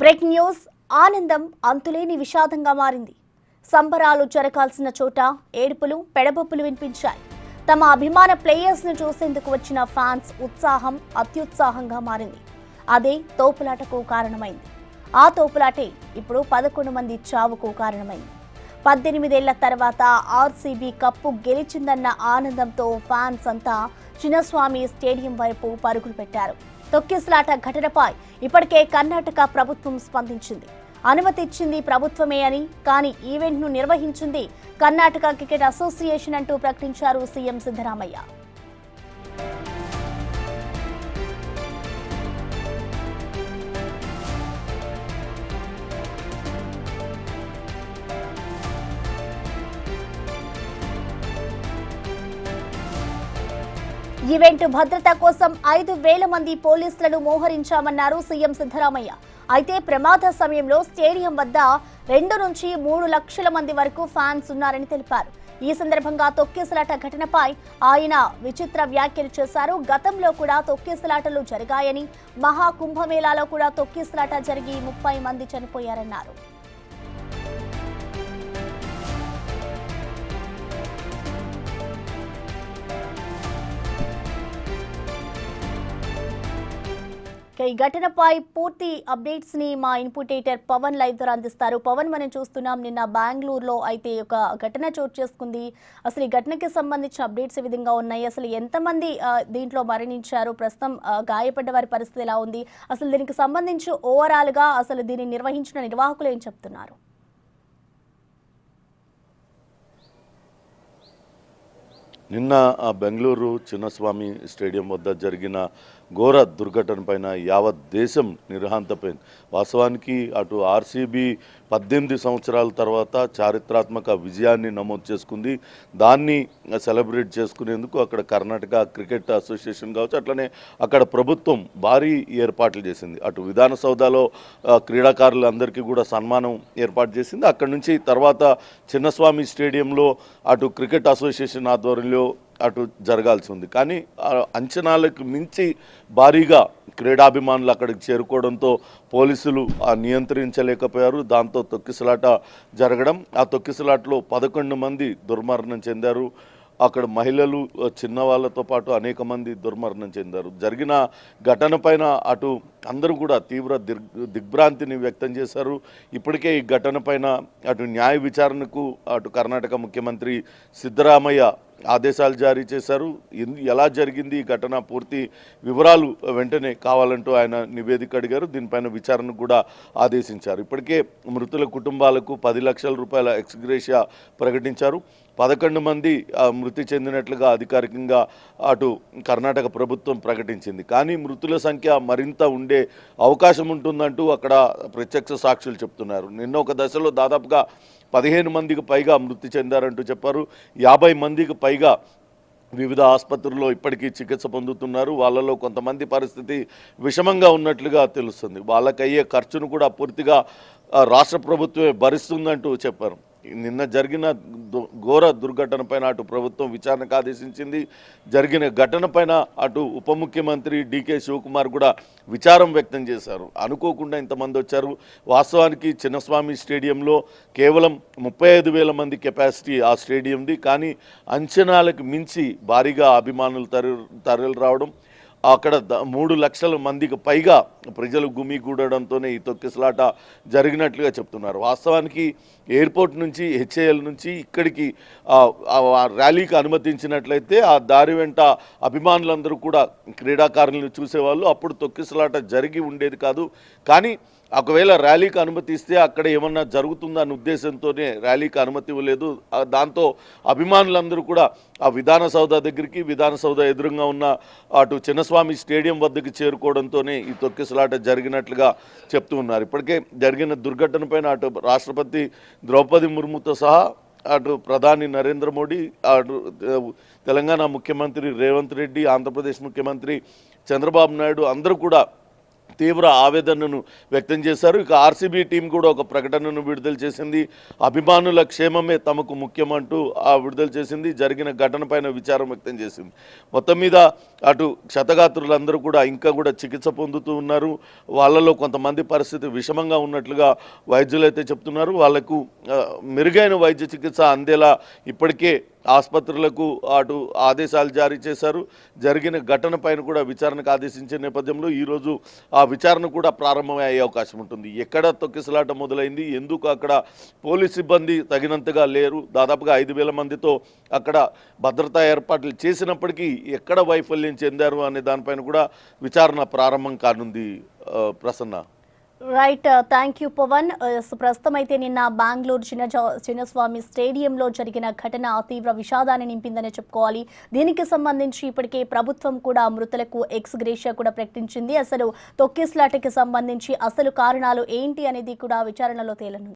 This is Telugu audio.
బ్రేకింగ్ న్యూస్ ఆనందం అంతులేని విషాదంగా మారింది. సంబరాలు జరగాల్సిన చోట ఏడుపులు పెడబొప్పులు వినిపించాయి. తమ అభిమాన ప్లేయర్స్ ను చూసేందుకు వచ్చిన ఫ్యాన్స్ ఉత్సాహం అత్యుత్సాహంగా మారింది. అదే తోపులాటకు కారణమైంది. ఆ తోపులాటే ఇప్పుడు 11 మంది చావుకు కారణమైంది. 18 ఏళ్ల తర్వాత ఆర్సీబీ కప్పు గెలిచిందన్న ఆనందంతో ఫ్యాన్స్ అంతా చిన్నస్వామి స్టేడియం వైపు పరుగులు పెట్టారు. తొక్కిసలాట ఘటనపై ఇప్పటికే కర్ణాటక ప్రభుత్వం స్పందించింది. అనుమతి ఇచ్చింది ప్రభుత్వమే అని, కానీ ఈవెంట్ను నిర్వహించింది కర్ణాటక క్రికెట్ అసోసియేషన్ అంటూ ప్రకటించారు సీఎం సిద్ధరామయ్య. ఈవెంట్ భద్రత కోసం 5,000 మంది పోలీసులను మోహరించామన్నారు సీఎం సిద్ధరామయ్య. అయితే ప్రమాద సమయంలో స్టేడియం వద్ద 2 నుంచి 3 లక్షల మంది వరకు ఫ్యాన్స్ ఉన్నారని తెలిపారు. ఈ సందర్భంగా తొక్కిసలాట ఘటనపై ఆయన విచిత్ర వ్యాఖ్యలు చేశారు. గతంలో కూడా తొక్కిసలాటలు జరిగాయని, మహాకుంభమేళాలో కూడా తొక్కిసలాట జరిగి 30 మంది చనిపోయారన్నారు. ఈ ఘటనపై పూర్తి అప్డేట్స్ ని మా ఇన్పుట్ ఎడిటర్ పవన్ లైవ్ ద్వారా అందిస్తారు. పవన్, మనం చూస్తున్నాం నిన్న బెంగళూరులో అయితే ఒక ఘటన చోటు చేసుకుంది. అసలు ఈ ఘటనకి సంబంధించిన అప్డేట్స్ ఏ విధంగా ఉన్నాయి? అసలు ఎంతమంది దీంట్లో మరణించారు? ప్రస్తుతం గాయపడ్డ వారి పరిస్థితి ఎలా ఉంది? అసలు దీనికి సంబంధించి ఓవరాల్ గా అసలు దీన్ని నిర్వహించిన నిర్వాహకులు ఏం చెప్తున్నారు? నిన్న బెంగళూరు చిన్నస్వామి స్టేడియం వద్ద జరిగిన ఘోర దుర్ఘటన పైన యావత్ దేశం నిర్హాంతపోయింది. వాస్తవానికి అటు ఆర్సీబీ 18 సంవత్సరాల తర్వాత చారిత్రాత్మక విజయాన్ని నమోదు చేసుకుంది. దాన్ని సెలబ్రేట్ చేసుకునేందుకు అక్కడ కర్ణాటక క్రికెట్ అసోసియేషన్ కావచ్చు, అట్లనే అక్కడ ప్రభుత్వం భారీ ఏర్పాట్లు చేసింది. అటు విధాన సౌధలో క్రీడాకారులందరికీ కూడా సన్మానం ఏర్పాటు చేసింది. అక్కడి నుంచి తర్వాత చిన్నస్వామి స్టేడియంలో అటు క్రికెట్ అసోసియేషన్ ఆధ్వర్యంలో అటు జరగాల్సి ఉంది. కానీ అంచనాలకు మించి భారీగా క్రీడాభిమానులు అక్కడికి చేరుకోవడంతో పోలీసులు నియంత్రించలేకపోయారు. దాంతో తొక్కిసలాట జరగడం, ఆ తొక్కిసలాటలో 11 మంది దుర్మరణం చెందారు. అక్కడ మహిళలు, చిన్నవాళ్లతో పాటు అనేక మంది దుర్మరణం చెందారు. జరిగిన ఘటన పైన అటు అందరూ కూడా తీవ్ర దిగ్భ్రాంతిని వ్యక్తం చేశారు. ఇప్పటికే ఈ ఘటన పైన అటు న్యాయ విచారణకు అటు కర్ణాటక ముఖ్యమంత్రి సిద్ధరామయ్య ఆదేశాలు జారీ చేశారు. ఎలా జరిగింది ఈ ఘటన పూర్తి వివరాలు వెంటనే కావాలంటూ ఆయన నివేదిక అడిగారు. దీనిపైన విచారణకు కూడా ఆదేశించారు. ఇప్పటికే మృతుల కుటుంబాలకు 10 లక్షల రూపాయల ఎక్స్గ్రేషియా ప్రకటించారు. 11 మంది మృతి చెందినట్లుగా అధికారికంగా అటు కర్ణాటక ప్రభుత్వం ప్రకటించింది. కానీ మృతుల సంఖ్య మరింత ఉండే అవకాశం ఉంటుందంటూ అక్కడ ప్రత్యక్ష సాక్షులు చెప్తున్నారు. నిన్న ఒక దశలో దాదాపుగా 15 మందికి పైగా మృతి చెందారంటూ చెప్పారు. 50 మందికి పైగా వివిధ ఆసుపత్రుల్లో ఇప్పటికీ చికిత్స పొందుతున్నారు. వాళ్ళలో కొంతమంది పరిస్థితి విషమంగా ఉన్నట్లుగా తెలుస్తుంది. వాళ్ళకయ్యే ఖర్చును కూడా పూర్తిగా రాష్ట్ర ప్రభుత్వమే భరిస్తుందంటూ చెప్పారు. నిన్న జరిగిన ఘోర దుర్ఘటన పైన అటు ప్రభుత్వం విచారణకు ఆదేశించింది. జరిగిన ఘటన పైన అటు ఉప ముఖ్యమంత్రి డీకే శివకుమార్ కూడా విచారం వ్యక్తం చేశారు. అనుకోకుండా ఇంతమంది వచ్చారు. వాస్తవానికి చిన్నస్వామి స్టేడియంలో కేవలం 35,000 మంది కెపాసిటీ ఆ స్టేడియంది. కానీ అంచనాలకు మించి భారీగా అభిమానులు తరలి రావడం, అక్కడ 3 లక్షల మందికి పైగా ప్రజలు గుమిగూడడంతోనే ఈ తొక్కిసలాట జరిగినట్లుగా చెప్తున్నారు. వాస్తవానికి ఎయిర్పోర్ట్ నుంచి హెచ్ఏఎల్ నుంచి ఇక్కడికి ర్యాలీకి అనుమతించినట్లయితే ఆ దారి వెంట అభిమానులందరూ కూడా క్రీడాకారులను చూసేవాళ్ళు. అప్పుడు తొక్కిసలాట జరిగి ఉండేది కాదు. కానీ ఒకవేళ ర్యాలీకి అనుమతి ఇస్తే అక్కడ ఏమన్నా జరుగుతుందన్న ఉద్దేశంతోనే ర్యాలీకి అనుమతి ఇవ్వలేదు. దాంతో అభిమానులందరూ కూడా ఆ విధాన సౌధ దగ్గరికి, విధాన సౌధ ఎదురుగా ఉన్న అటు చిన్నస్వామి స్టేడియం వద్దకు చేరుకోవడంతోనే ఈ తొక్కిసలాట జరిగినట్లుగా చెప్తూ ఉన్నారు. ఇప్పటికే జరిగిన దుర్ఘటన పైన అటు రాష్ట్రపతి ద్రౌపది ముర్ముతో సహా అటు ప్రధాని నరేంద్ర మోడీ, అటు తెలంగాణ ముఖ్యమంత్రి రేవంత్ రెడ్డి, ఆంధ్రప్రదేశ్ ముఖ్యమంత్రి చంద్రబాబు నాయుడు అందరూ కూడా తీవ్ర ఆవేదనను వ్యక్తం చేశారు. ఇక ఆర్సీబీ టీం కూడా ఒక ప్రకటనను విడుదల చేసింది. అభిమానుల క్షేమమే తమకు ముఖ్యమంటూ విడుదల చేసింది. జరిగిన ఘటనపైన విచారం వ్యక్తం చేసింది. మొత్తం మీద అటు క్షతగాత్రులందరూ కూడా ఇంకా కూడా చికిత్స పొందుతూ ఉన్నారు. వాళ్ళలో కొంతమంది పరిస్థితి విషమంగా ఉన్నట్లుగా వైద్యులు అయితే చెప్తున్నారు. వాళ్లకు మెరుగైన వైద్య చికిత్స అందేలా ఇప్పటికే ఆసుపత్రులకు అటు ఆదేశాలు జారీ చేశారు. జరిగిన ఘటన పైన కూడా విచారణకు ఆదేశించిన నేపథ్యంలో ఈరోజు ఆ విచారణ కూడా ప్రారంభమయ్యే అవకాశం ఉంటుంది. ఎక్కడ తొక్కిసలాట మొదలైంది, ఎందుకు అక్కడ పోలీస్ సిబ్బంది తగినంతగా లేరు, దాదాపుగా 5,000 మందితో అక్కడ భద్రతా ఏర్పాట్లు చేసినప్పటికీ ఎక్కడ వైఫల్యం చెందారు అనే దానిపైన కూడా విచారణ ప్రారంభం కానుంది. Prasanna. Right, thank you Pavan. ప్రస్తుతం అయితే నిన్న బెంగళూరు చిన్నస్వామి స్టేడియంలో జరిగిన ఘటన తీవ్ర విషాదాన్ని నింపిందని చెప్పుకోవాలి. దీనికి సంబంధించి ఇప్పటికే ప్రభుత్వం కూడా మృతులకు ఎక్స్ గ్రేషియా కూడా ప్రకటించింది. అసలు తొక్కిస్లాటకి సంబంధించి అసలు కారణాలు ఏంటి అనేది కూడా విచారణలో తేలనుంది.